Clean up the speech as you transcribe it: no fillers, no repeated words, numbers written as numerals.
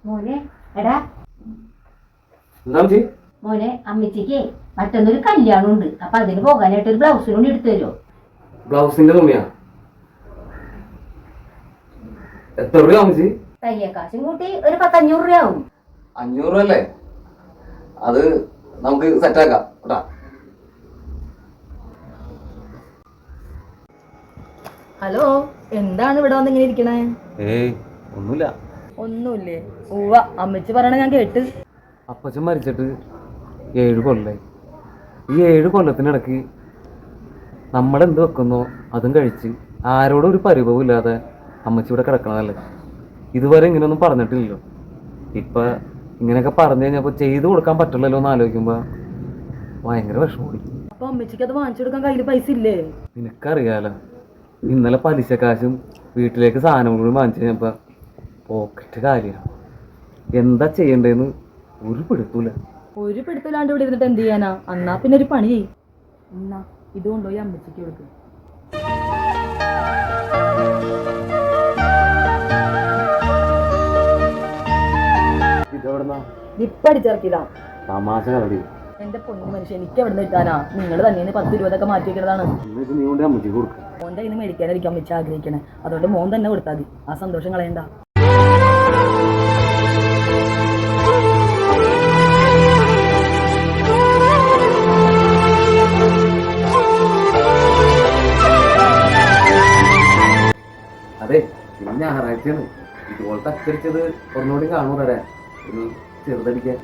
മോനെ എടാ എന്താ മോനെ അമ്മച്ചിക്ക് മറ്റൊന്നൊരു കല്യാണം ഉണ്ട്. അപ്പൊ അതിന് പോകാനായിട്ട് ഒരു ബ്ലൗസിന് കൊണ്ട് എടുത്തു തരുമോ? ബ്ലൗസിന്റെ തുണിയാ? എത്ര രൂപ അമ്മച്ചി? തയ്യക്കാശും കൂട്ടി ഒരു 500 രൂപ ആവും. 500 രൂപ അല്ലേ? അത് നമുക്ക് സെറ്റാക്കാം കേട്ടാ. ഹലോ, എന്താണ് ഇവിടെ വന്ന് ഇങ്ങനെ ഇരിക്കണേ? ഒന്നുമില്ല. ഒന്നുമില്ലേ? ഉവ്വ, അമ്മച്ചി പറയണ ഞാൻ കേട്ട്. അപ്പച്ചൻ മരിച്ചിട്ട് 7 കൊല്ലായി. ഈ 7 കൊല്ലത്തിനിടയ്ക്ക് നമ്മളെന്ത് വെക്കുന്നോ അതും കഴിച്ച് ആരോടും ഒരു പരിഭവം ഇല്ലാതെ അമ്മച്ചി ഇവിടെ കിടക്കണതല്ലേ. ഇതുവരെ ഇങ്ങനെയൊന്നും പറഞ്ഞിട്ടില്ലല്ലോ. ഇപ്പം ഇങ്ങനെയൊക്കെ പറഞ്ഞു കഴിഞ്ഞപ്പോൾ ചെയ്തു കൊടുക്കാൻ പറ്റില്ലല്ലോ എന്ന് ആലോചിക്കുമ്പോൾ ഭയങ്കര വിഷമം. അപ്പൊ അമ്മച്ചിക്ക് അത് വാങ്ങിച്ചു കൊടുക്കാൻ കയ്യിൽ പൈസ ഇല്ലേ? നിനക്കറിയാലോ, ഇന്നലെ പലിശ കാശും വീട്ടിലേക്ക് സാധനങ്ങളും വാങ്ങിച്ചു കഴിഞ്ഞപ്പോൾ പോക്കറ്റ് കാര്യമാണ്. എന്താ ചെയ്യണ്ടേന്ന് ഒരു പിടുത്തൂല. ഒരു പിടുത്തല്ലാണ്ട് ഇവിടെ ഇരുന്നിട്ട് എന്ത് ചെയ്യാനാ? എന്നാ പിന്നെ ഒരു പണി ചെയ്യും. എന്നാ ഇത് കൊണ്ടുപോയി അമ്മച്ചിക്ക് കൊടുക്കും. ഇതെവിടുന്നാ? ഇപ്പടിച്ചിറക്കിയതാ. തമാശ കളി. എന്റെ പൊന്നു മനുഷ്യൻ, എനിക്ക് എവിടെ നിന്ന് കിട്ടാനാ? നിങ്ങൾ തന്നെ 10-20 മാറ്റി വെക്കുന്നതാണ്. നീ കൊണ്ട് അമ്മച്ചിക്ക് കൊടുക്കും. മോന്റെ കയ്യിൽ നിന്ന് മേടിക്കാനായിരിക്കും അമ്മച്ചി ആഗ്രഹിക്കണേ. അതുകൊണ്ട് മോൻ തന്നെ കൊടുത്താൽ മതി. ആ സന്തോഷം കളയണ്ട. അതെ, ഇന്ന് ഞായറാഴ്ചയാണ്. ഇതുപോലത്തെ അച്ചടിച്ചത് ഒന്നുകൂടി കാണൂ തരാൻ. ഒരു ചെറുതടിക്കാൻ.